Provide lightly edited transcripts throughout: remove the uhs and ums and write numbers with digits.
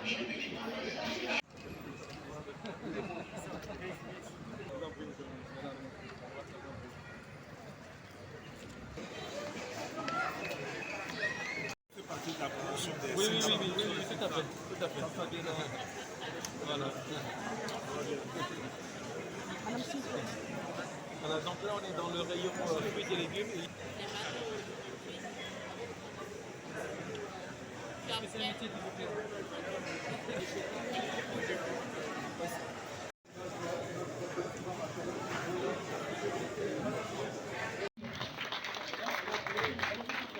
Oui, tout à fait, tout à fait. Voilà. Voilà, donc là, on est dans le rayon fruits et légumes. Spécialité, s'il vous plaît.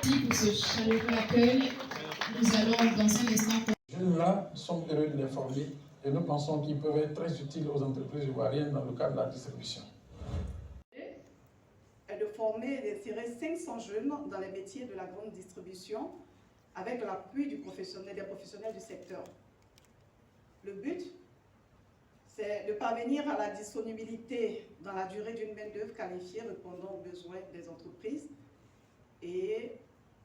Merci pour ce chaleureux accueil. Nous allons dans un instant. Ces jeunes-là sont heureux de les former et nous pensons qu'ils peuvent être très utiles aux entreprises ivoiriennes dans le cadre de la distribution. De former et d'insérer 500 jeunes dans les métiers de la grande distribution avec l'appui des professionnels du secteur. Le but, c'est de parvenir à la disponibilité dans la durée d'une main-d'œuvre qualifiée répondant aux besoins des entreprises et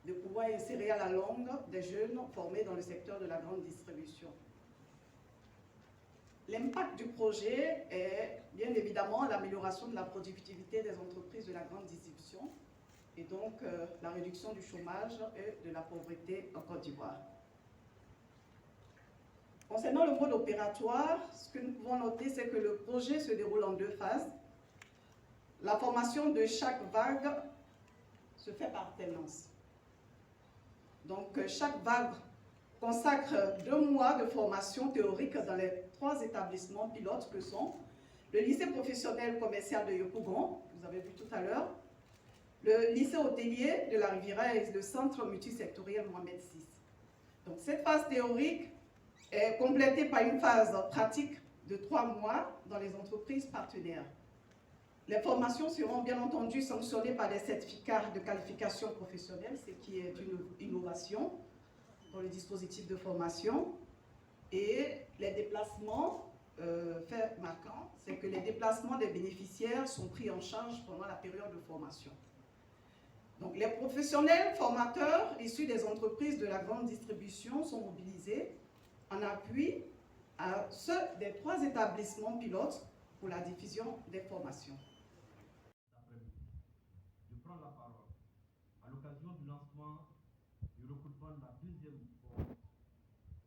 de pouvoir insérer à la longue des jeunes formés dans le secteur de la grande distribution. L'impact du projet est bien évidemment l'amélioration de la productivité des entreprises de la grande distribution et donc la réduction du chômage et de la pauvreté en Côte d'Ivoire. Concernant le mode opératoire, ce que nous pouvons noter, c'est que le projet se déroule en 2 phases. La formation de chaque vague se fait par alternance. Donc chaque vague consacre 2 mois de formation théorique dans les 3 établissements pilotes que sont le lycée professionnel commercial de Yopougon, vous avez vu tout à l'heure, le lycée hôtelier de la Riviera et le centre multisectoriel Mohamed VI. Donc cette phase théorique est complétée par une phase pratique de 3 mois dans les entreprises partenaires. Les formations seront bien entendu sanctionnées par des certificats de qualification professionnelle, ce qui est une innovation dans le dispositif de formation. Et les déplacements, fait marquant, c'est que les déplacements des bénéficiaires sont pris en charge pendant la période de formation. Donc les professionnels formateurs issus des entreprises de la grande distribution sont mobilisés en appui à ceux des 3 établissements pilotes pour la diffusion des formations. Je prends la parole à l'occasion du lancement du recrutement de la 2e forme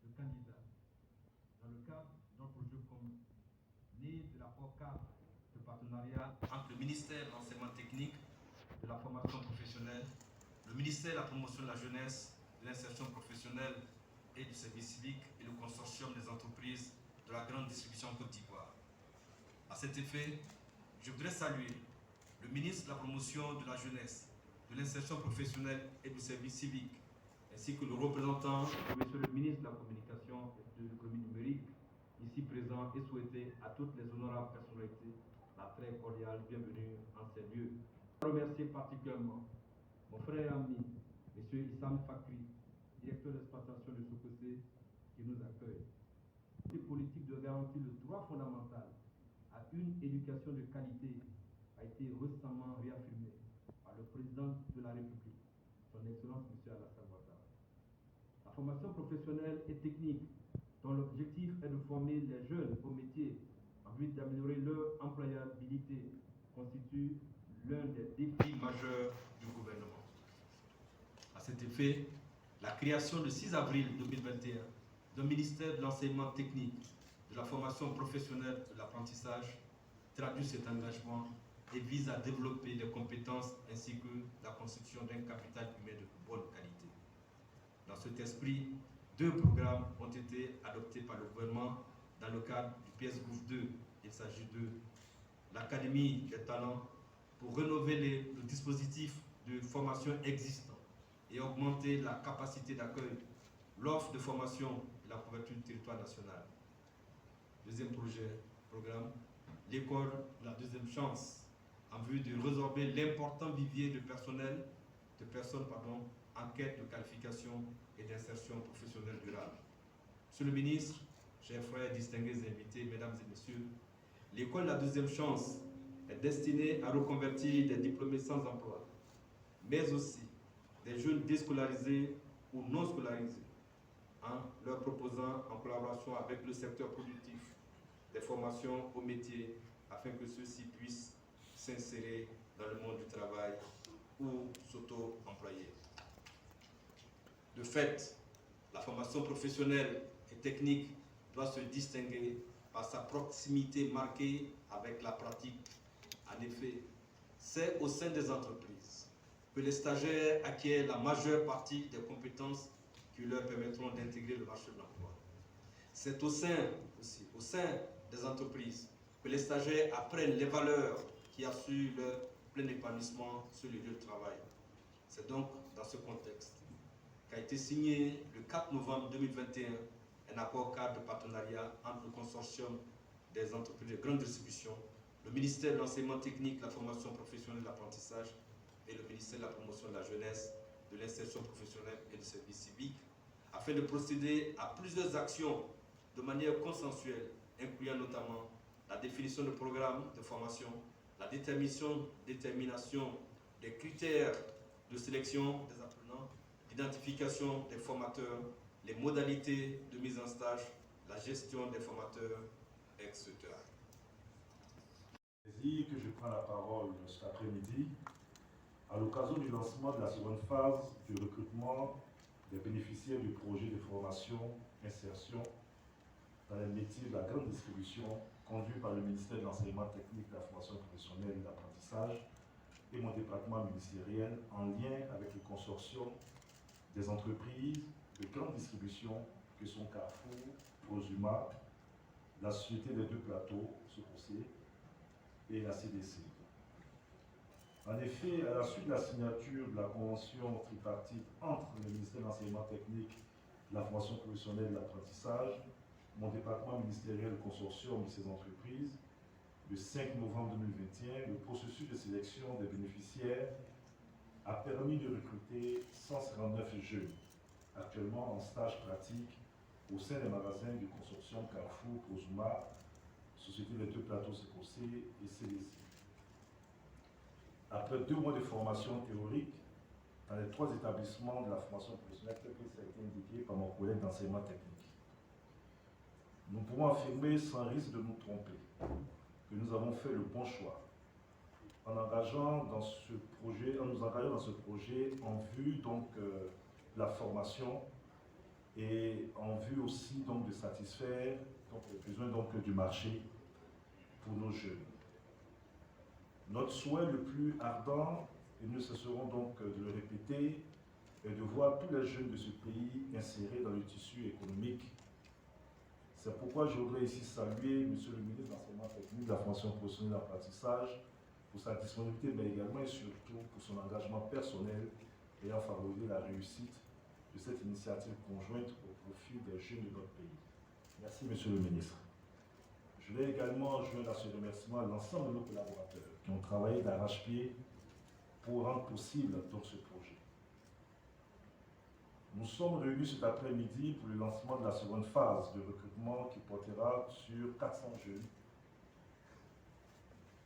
de candidats dans le cadre d'un projet commun né de l'accord cadre de partenariat entre le ministère de l'enseignement technique, de la formation professionnelle, le ministère de la promotion de la jeunesse, de l'insertion professionnelle et du service civique et le consortium des entreprises de la grande distribution Côte d'Ivoire. À cet effet, je voudrais saluer le ministre de la promotion de la jeunesse, de l'insertion professionnelle et du service civique, ainsi que le représentant, monsieur le ministre de la communication et de l'économie numérique, ici présent, et souhaiter à toutes les honorables personnalités la très cordiale bienvenue en ces lieux. Je remercie particulièrement mon frère et ami, monsieur Issam Fakri, directeur d'exploitation de Sokosé, qui nous accueille. La politique de garantir le droit fondamental à une éducation de qualité a été récemment réaffirmé par le président de la République, son Excellence M. Alassane Ouattara. La formation professionnelle et technique, dont l'objectif est de former les jeunes au métier en vue d'améliorer leur employabilité, constitue l'un des défis majeurs du gouvernement. À cet effet, la création le 6 avril 2021 d'un ministère de l'enseignement technique, de la formation professionnelle et de l'apprentissage traduit cet engagement et vise à développer les compétences ainsi que la constitution d'un capital humain de bonne qualité. Dans cet esprit, 2 programmes ont été adoptés par le gouvernement dans le cadre du PS Gouv 2. Il s'agit de l'Académie des talents pour rénover le dispositif de formation existant et augmenter la capacité d'accueil, l'offre de formation et la couverture du territoire national. Deuxième programme, l'école de la deuxième chance, en vue de résorber l'important vivier de personnes en quête de qualification et d'insertion professionnelle durable. Monsieur le ministre, chers frères, distingués invités, mesdames et messieurs, l'école de la deuxième chance est destinée à reconvertir des diplômés sans emploi, mais aussi des jeunes déscolarisés ou non scolarisés, en leur proposant, en collaboration avec le secteur productif, des formations au métier afin que ceux-ci puissent s'insérer dans le monde du travail ou s'auto-employer. De fait, la formation professionnelle et technique doit se distinguer par sa proximité marquée avec la pratique. En effet, c'est au sein des entreprises que les stagiaires acquièrent la majeure partie des compétences qui leur permettront d'intégrer le marché de l'emploi. C'est au sein des entreprises que les stagiaires apprennent les valeurs qui assurent leur plein épanouissement sur le lieu de travail. C'est donc dans ce contexte qu'a été signé le 4 novembre 2021 un accord cadre de partenariat entre le consortium des entreprises de grande distribution, le ministère de l'enseignement technique, la formation professionnelle et de l'apprentissage et le ministère de la promotion de la jeunesse, de l'insertion professionnelle et du service civique, afin de procéder à plusieurs actions de manière consensuelle, incluant notamment la définition de programmes de formation, la détermination des critères de sélection des apprenants, l'identification des formateurs, les modalités de mise en stage, la gestion des formateurs, etc. Que je prends la parole cet après-midi à l'occasion du lancement de la seconde phase du recrutement des bénéficiaires du projet de formation insertion dans les métiers de la grande distribution conduit par le ministère de l'enseignement technique, de la formation professionnelle et de l'apprentissage et mon département ministériel en lien avec le consortium des entreprises de grande distribution que sont Carrefour, Prosuma, la Société des Deux Plateaux, SOCOCE, et la CDC. En effet, à la suite de la signature de la convention tripartite entre le ministère de l'enseignement technique, de la formation professionnelle et de l'apprentissage, mon département ministériel, le consortium de ces entreprises, le 5 novembre 2021, le processus de sélection des bénéficiaires a permis de recruter 159 jeunes, actuellement en stage pratique au sein des magasins du consortium Carrefour, Prosuma, Société des Deux Plateaux SOCOCE et CDC. Après 2 mois de formation théorique dans les 3 établissements de la formation professionnelle, tel que ça a été indiqué par mon collègue d'enseignement technique, nous pouvons affirmer sans risque de nous tromper que nous avons fait le bon choix en nous engageant dans ce projet en vue donc de la formation et en vue aussi donc de satisfaire donc, les besoins donc, du marché pour nos jeunes. Notre souhait le plus ardent, et nous cesserons donc de le répéter, est de voir tous les jeunes de ce pays insérés dans le tissu économique. C'est pourquoi je voudrais ici saluer M. le ministre de l'Enseignement technique, de la formation professionnelle et de l'apprentissage pour sa disponibilité, mais également et surtout pour son engagement personnel ayant favorisé la réussite de cette initiative conjointe au profit des jeunes de notre pays. Merci, Monsieur le ministre. Je vais également joindre à ce remerciement l'ensemble de nos collaborateurs qui ont travaillé d'arrache-pied pour rendre possible donc ce projet. Nous sommes réunis cet après-midi pour le lancement de la seconde phase de recrutement qui portera sur 400 jeunes.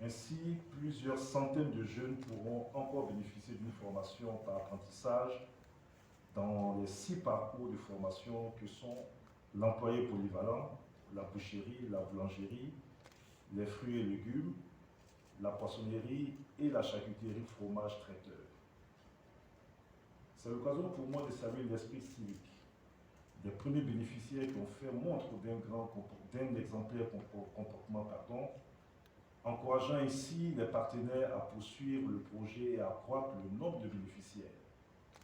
Ainsi, plusieurs centaines de jeunes pourront encore bénéficier d'une formation par apprentissage dans les 6 parcours de formation que sont l'employé polyvalent, la boucherie, la boulangerie, les fruits et légumes, la poissonnerie et la charcuterie fromage traiteur. C'est l'occasion pour moi de saluer l'esprit civique des premiers bénéficiaires qui ont fait montre d'un exemplaire comportement, encourageant ici les partenaires à poursuivre le projet et à accroître le nombre de bénéficiaires.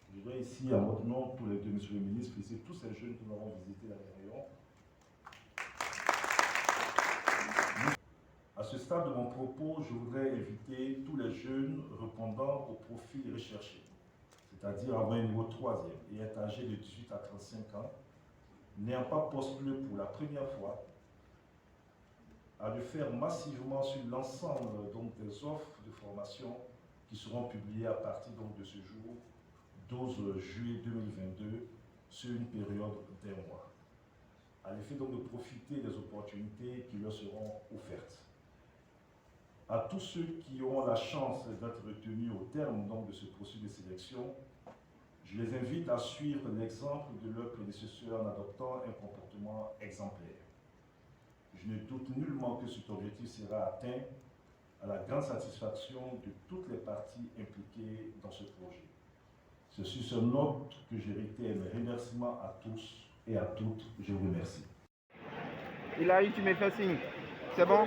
Je voudrais ici, à votre nom, tous les deux, Monsieur le ministre, féliciter tous ces jeunes que nous avons visités dans les rayons. À ce stade de mon propos, je voudrais inviter tous les jeunes répondant au profil recherché, c'est-à-dire avoir un niveau 3e et être âgés de 18 à 35 ans, n'ayant pas postulé pour la première fois, à le faire massivement sur l'ensemble des offres de formation qui seront publiées à partir donc, de ce jour, 12 juillet 2022, sur une période d'1 mois. À l'effet donc de profiter des opportunités qui leur seront offertes. À tous ceux qui auront la chance d'être retenus au terme donc, de ce processus de sélection, Je les invite à suivre l'exemple de leurs prédécesseurs en adoptant un comportement exemplaire. Je ne doute nullement que cet objectif sera atteint à la grande satisfaction de toutes les parties impliquées dans ce projet. C'est sur ce note que je réitère mes remerciements à tous et à toutes. Je vous remercie. Il a eu, tu me fais signe. C'est bon?